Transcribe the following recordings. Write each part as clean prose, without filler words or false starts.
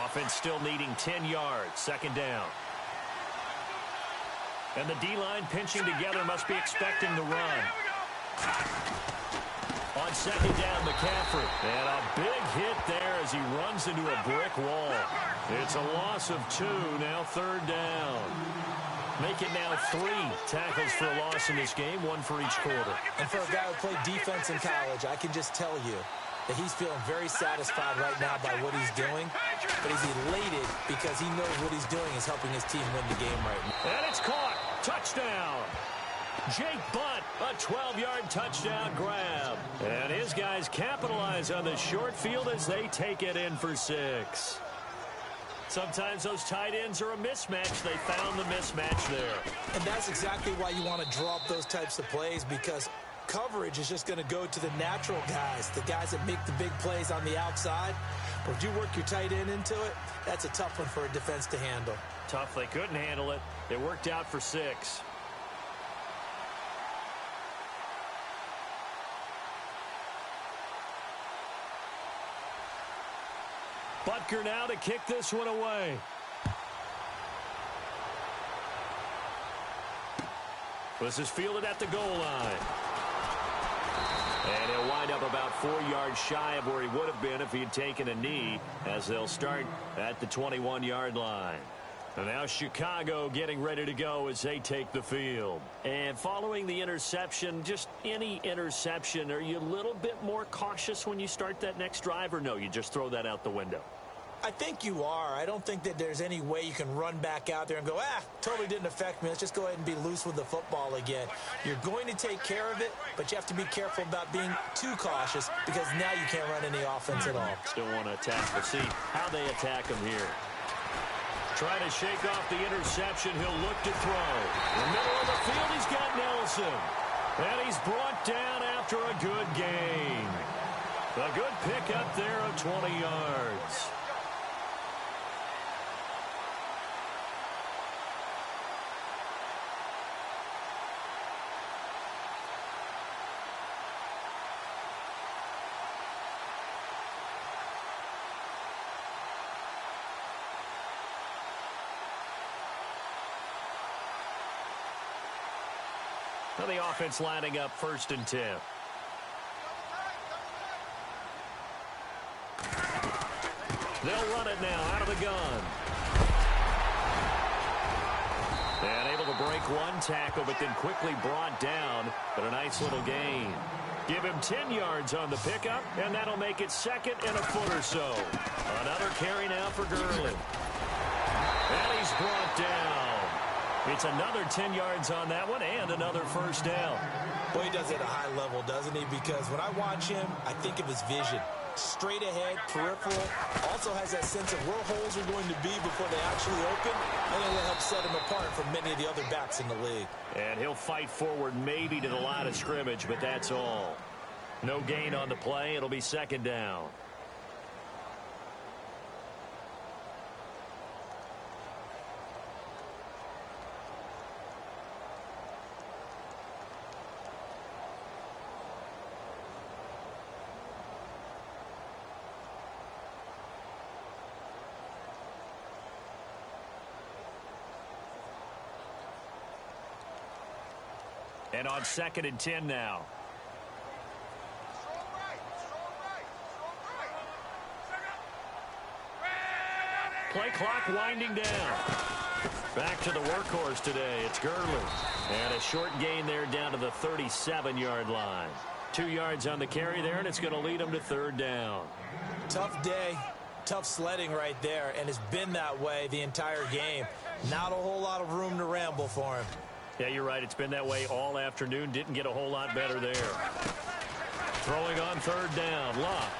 Offense still needing 10 yards. Second down. And the D-line pinching together must be expecting the run. On second down, McCaffrey. And a big hit there as he runs into a brick wall. It's a loss of 2, now third down. Make it now 3 tackles for a loss in this game, 1 for each quarter. And for a guy who played defense in college, I can just tell you that he's feeling very satisfied right now by what he's doing. But he's elated because he knows what he's doing is helping his team win the game right now. And it's caught. Touchdown. Jake Butt, a 12-yard touchdown grab. And his guys capitalize on the short field as they take it in for 6. Sometimes those tight ends are a mismatch. They found the mismatch there. And that's exactly why you want to draw up those types of plays, because coverage is just going to go to the natural guys, the guys that make the big plays on the outside. But if you work your tight end into it, that's a tough one for a defense to handle. Tough. They couldn't handle it. It worked out for 6. Butker now to kick this one away. This is fielded at the goal line. And he'll wind up about 4 yards shy of where he would have been if he had taken a knee, as they'll start at the 21-yard line. And now Chicago getting ready to go as they take the field. And following the interception, just any interception, are you a little bit more cautious when you start that next drive, or no, you just throw that out the window? I think you are. I don't think that there's any way you can run back out there and go, totally didn't affect me. Let's just go ahead and be loose with the football again. You're going to take care of it, but you have to be careful about being too cautious, because now you can't run any offense at all. Still want to attack. We'll see how they attack him here. Trying to shake off the interception. He'll look to throw. In the middle of the field, he's got Nelson. And he's brought down after a good gain. A good pickup there of 20 yards. Now the offense lining up 1st and 10. They'll run it now out of the gun. And able to break one tackle, but then quickly brought down. But a nice little gain. Give him 10 yards on the pickup, and that'll make it 2nd and a foot or so. Another carry now for Gurley. And he's brought down. It's another 10 yards on that one and another first down. Boy, he does it at a high level, doesn't he? Because when I watch him, I think of his vision. Straight ahead, peripheral. Also has that sense of where holes are going to be before they actually open. I think that helps set him apart from many of the other backs in the league. And he'll fight forward maybe to the line of scrimmage, but that's all. No gain on the play. It'll be 2nd down. And on 2nd and 10 now. Play clock winding down. Back to the workhorse today. It's Gurley. And a short gain there down to the 37-yard line. 2 yards on the carry there, and it's going to lead him to 3rd down. Tough day. Tough sledding right there, and it's been that way the entire game. Not a whole lot of room to ramble for him. Yeah, you're right. It's been that way all afternoon. Didn't get a whole lot better there. Throwing on 3rd down. Luck.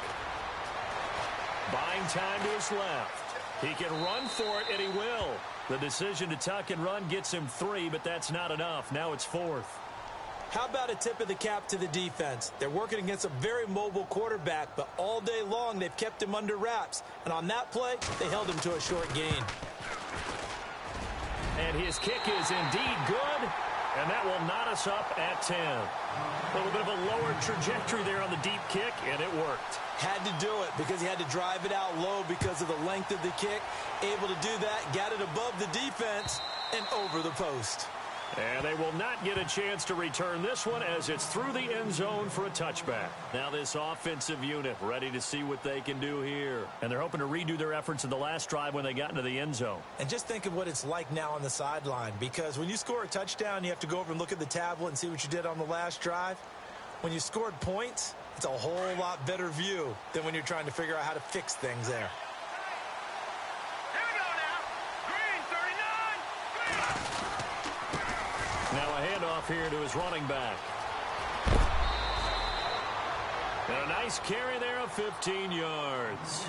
Buying time to his left. He can run for it, and he will. The decision to tuck and run gets him 3, but that's not enough. Now it's 4th. How about a tip of the cap to the defense? They're working against a very mobile quarterback, but all day long they've kept him under wraps. And on that play, they held him to a short gain. And his kick is indeed good. And that will knot us up at 10. A little bit of a lower trajectory there on the deep kick, and it worked. Had to do it because he had to drive it out low because of the length of the kick. Able to do that, got it above the defense and over the post. And they will not get a chance to return this one as it's through the end zone for a touchback. Now this offensive unit ready to see what they can do here. And they're hoping to redo their efforts in the last drive when they got into the end zone. And just think of what it's like now on the sideline, because when you score a touchdown, you have to go over and look at the tablet and see what you did on the last drive. When you scored points, it's a whole lot better view than when you're trying to figure out how to fix things there. Now a handoff here to his running back. And a nice carry there of 15 yards.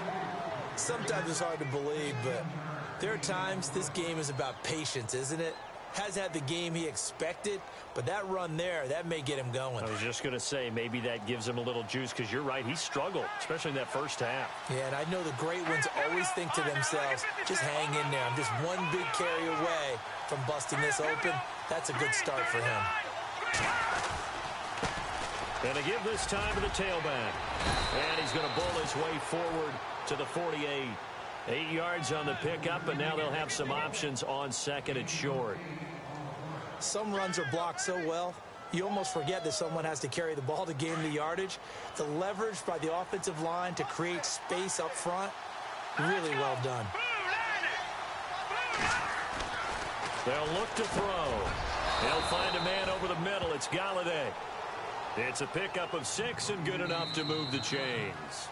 Sometimes it's hard to believe, but there are times this game is about patience, isn't it? Has had the game he expected, but that run there, that may get him going. I was just going to say, maybe that gives him a little juice, because you're right, he struggled, especially in that first half. Yeah, and I know the great ones always think to themselves, just hang in there. I'm just one big carry away from busting this open. That's a good start for him. And to give this time to the tailback. And he's going to bowl his way forward to the 48. 8 yards on the pickup, and now they'll have some options on second and short. Some runs are blocked so well, you almost forget that someone has to carry the ball to gain the yardage. The leverage by the offensive line to create space up front, really well done. They'll look to throw. They'll find a man over the middle. It's Galladay. It's a pickup of 6 and good enough to move the chains.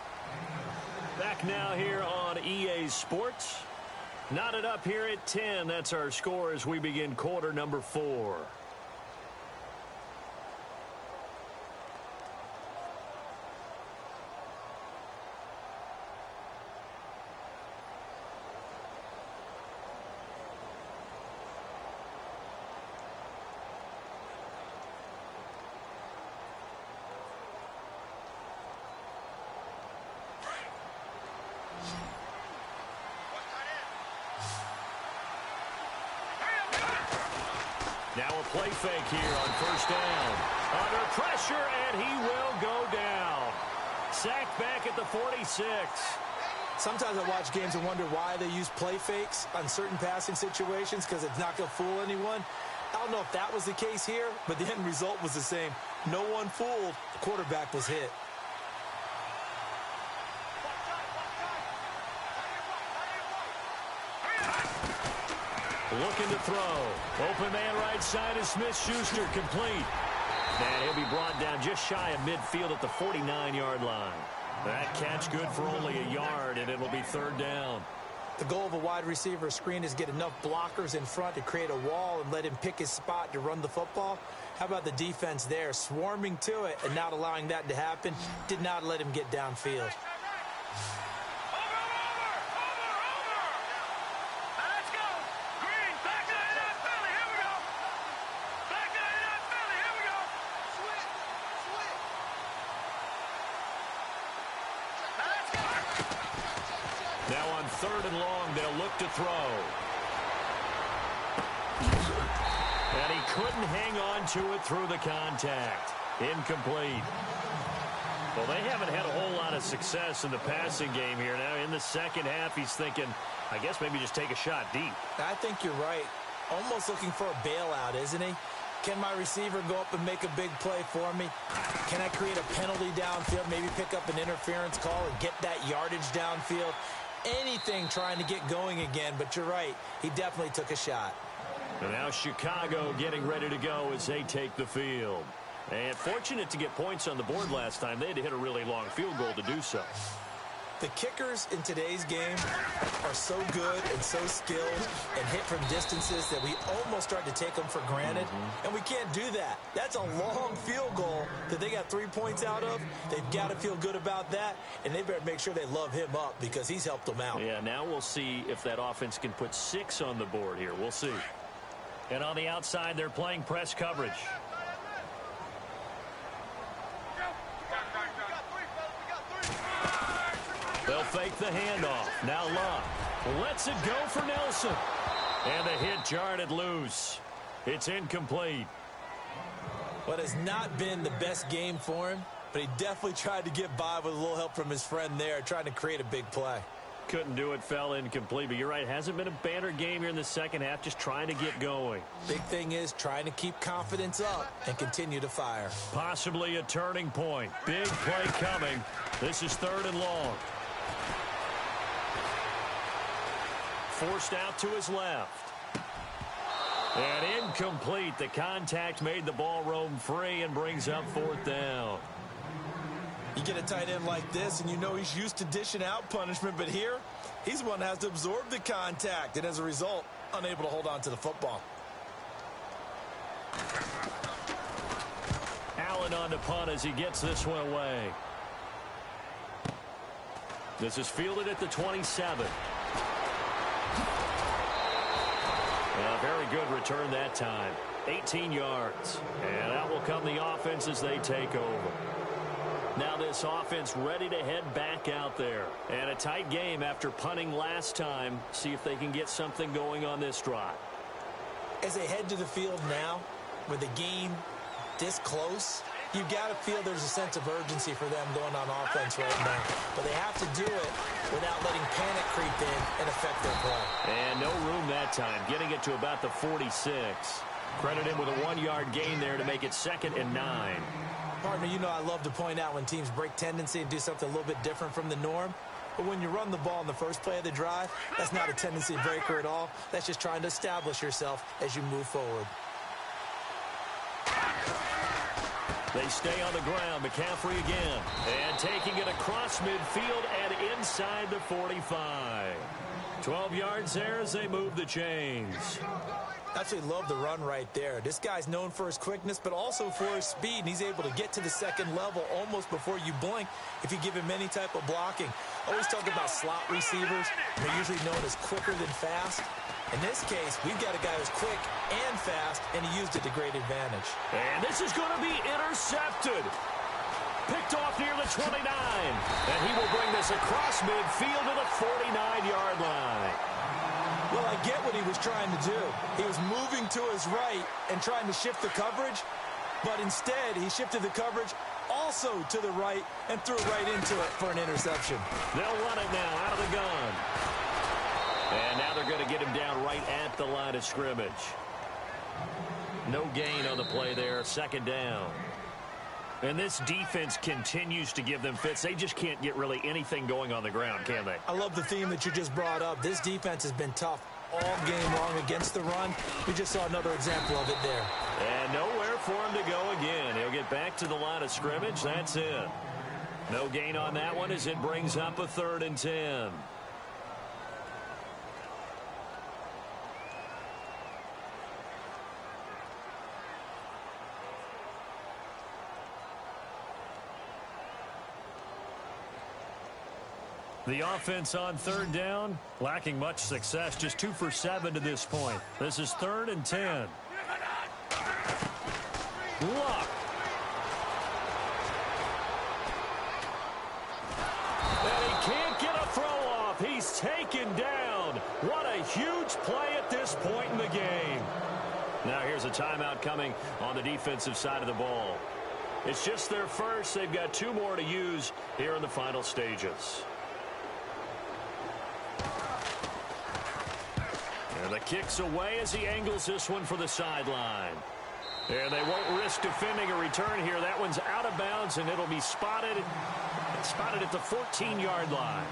Back now here on EA Sports. Knotted up here at 10. That's our score as we begin quarter number 4. Now a play fake here on first down. Under pressure, and he will go down. Sacked back at the 46. Sometimes I watch games and wonder why they use play fakes on certain passing situations, because it's not going to fool anyone. I don't know if that was the case here, but the end result was the same. No one fooled. The quarterback was hit. Looking to throw. Open man right side is Smith-Schuster, complete. And he'll be brought down just shy of midfield at the 49-yard line. That catch good for only a yard, and it'll be third down. The goal of a wide receiver screen is get enough blockers in front to create a wall and let him pick his spot to run the football. How about the defense there, swarming to it and not allowing that to happen? Did not let him get downfield. Now on third and long, they'll look to throw. And he couldn't hang on to it through the contact. Incomplete. Well, they haven't had a whole lot of success in the passing game here. Now in the second half, he's thinking, I guess maybe just take a shot deep. I think you're right. Almost looking for a bailout, isn't he? Can my receiver go up and make a big play for me? Can I create a penalty downfield, maybe pick up an interference call and get that yardage downfield? Anything trying to get going again, but you're right. He definitely took a shot. And now Chicago getting ready to go as they take the field. And fortunate to get points on the board last time. They had to hit a really long field goal to do so. The kickers in today's game are so good and so skilled and hit from distances that we almost start to take them for granted. And we can't do that. That's a long field goal that they got 3 points out of. They've got to feel good about that, and they better make sure they love him up because he's helped them out. Yeah, now we'll see if that offense can put 6 on the board here. We'll see. And on the outside, they're playing press coverage. They'll fake the handoff. Now Love lets it go for Nelson. And the hit jarred it loose. It's incomplete. What has not been the best game for him, but he definitely tried to get by with a little help from his friend there, trying to create a big play. Couldn't do it, fell incomplete, but you're right, hasn't been a banner game here in the second half, just trying to get going. Big thing is trying to keep confidence up and continue to fire. Possibly a turning point. Big play coming. This is 3rd and long. Forced out to his left. And incomplete. The contact made the ball roam free and brings up 4th down. You get a tight end like this, and you know he's used to dishing out punishment, but here, he's the one that has to absorb the contact, and as a result, unable to hold on to the football. Allen on the punt as he gets this one away. This is fielded at the 27. A very good return that time. 18 yards. And out will come the offense as they take over. Now this offense ready to head back out there. And a tight game after punting last time. See if they can get something going on this drive. As they head to the field now, with the game this close, you've got to feel there's a sense of urgency for them going on offense right now. But they have to do it without letting panic creep in and affect their play. And no room that time, getting it to about the 46. Credit him with a 1-yard gain there to make it 2nd and 9. Partner, you know I love to point out when teams break tendency and do something a little bit different from the norm. But when you run the ball in the first play of the drive, that's not a tendency breaker at all. That's just trying to establish yourself as you move forward. They stay on the ground. McCaffrey again. And taking it across midfield and inside the 45. 12 yards there as they move the chains. Absolutely love the run right there. This guy's known for his quickness, but also for his speed, and he's able to get to the second level almost before you blink if you give him any type of blocking. Always talk about slot receivers. They're usually known as quicker than fast. In this case, we've got a guy who's quick and fast, and he used it to great advantage. And this is going to be intercepted. Picked off near the 29. And he will bring this across midfield to the 49-yard line. Well, I get what he was trying to do. He was moving to his right and trying to shift the coverage, but instead he shifted the coverage also to the right and threw it right into it for an interception. They'll run it now out of the gun. And now they're going to get him down right at the line of scrimmage. No gain on the play there, 2nd down. And this defense continues to give them fits. They just can't get really anything going on the ground, can they? I love the theme that you just brought up. This defense has been tough all game long against the run. We just saw another example of it there. And nowhere for him to go again. He'll get back to the line of scrimmage. That's it. No gain on that one as it brings up a 3rd and 10. The offense on 3rd down, lacking much success, just 2 for 7 to this point. This is 3rd and 10. Luck. And he can't get a throw off. He's taken down. What a huge play at this point in the game. Now here's a timeout coming on the defensive side of the ball. It's just their first. They've got 2 more to use here in the final stages. And the kick's away as he angles this one for the sideline. And they won't risk defending a return here. That one's out of bounds, and it'll be spotted at the 14-yard line.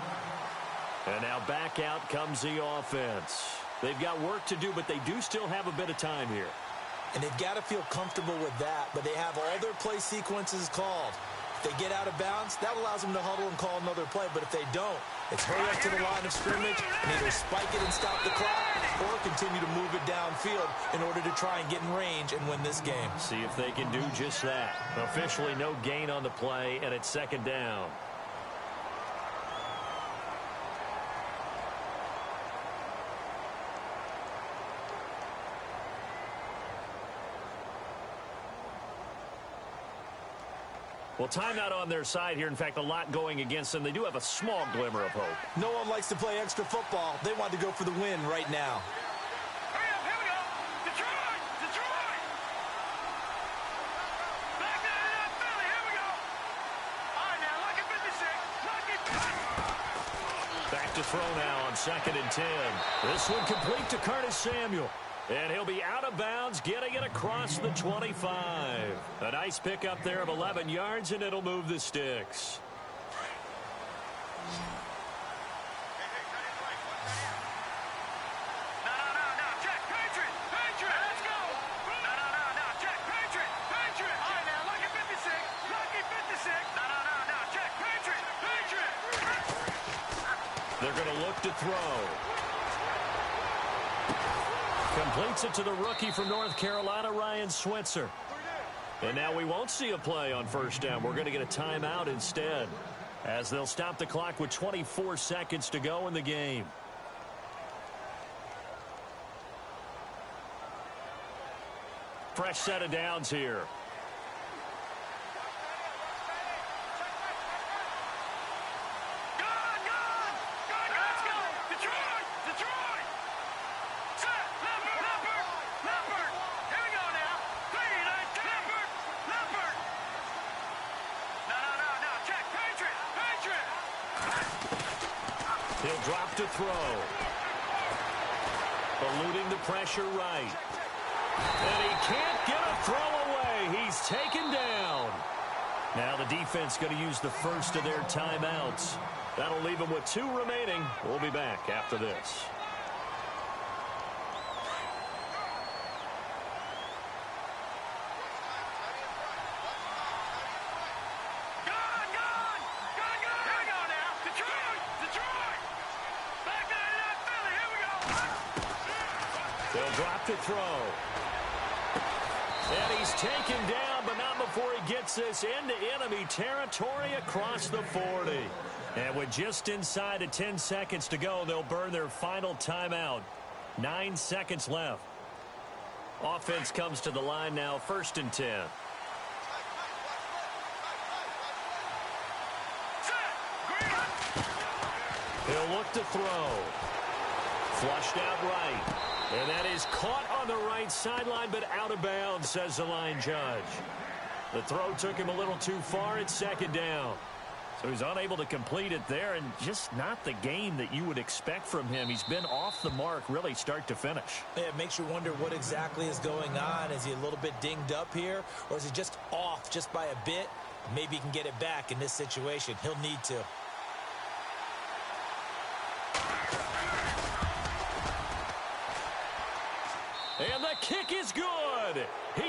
And now back out comes the offense. They've got work to do, but they do still have a bit of time here. And they've got to feel comfortable with that, but they have all their play sequences called. If they get out of bounds, that allows them to huddle and call another play, but if they don't, it's hurry up to the line of scrimmage and either spike it and stop the clock or continue to move it downfield in order to try and get in range and win this game. See if they can do just that. Officially no gain on the play, and it's 2nd down. Well, timeout on their side here. In fact, a lot going against them. They do have a small glimmer of hope. No one likes to play extra football. They want to go for the win right now. throw now on 2nd and 10. This one complete to Curtis Samuel. And he'll be out of bounds, getting it across the 25. A nice pickup there of 11 yards, and it'll move the sticks. They're going to look to throw. Completes it to the rookie from North Carolina, Ryan Switzer. And now we won't see a play on 1st down. We're going to get a timeout instead, as they'll stop the clock with 24 seconds to go in the game. Fresh set of downs here. He'll drop to throw. Eluding the pressure right. And he can't get a throw away. He's taken down. Now the defense going to use the first of their timeouts. That'll leave them with 2 remaining. We'll be back after this. They'll drop to throw. And he's taken down, but not before he gets this into enemy territory across the 40. And with just inside of 10 seconds to go, they'll burn their final timeout. 9 seconds left. Offense comes to the line now, 1st and 10. He'll look to throw. Flushed out right. And that is caught on the right sideline, but out of bounds, says the line judge. The throw took him a little too far. It's 2nd down. So he's unable to complete it there, and just not the game that you would expect from him. He's been off the mark, really, start to finish. Yeah, it makes you wonder what exactly is going on. Is he a little bit dinged up here, or is he just off just by a bit? Maybe he can get it back in this situation. He'll need to. And the kick is good. He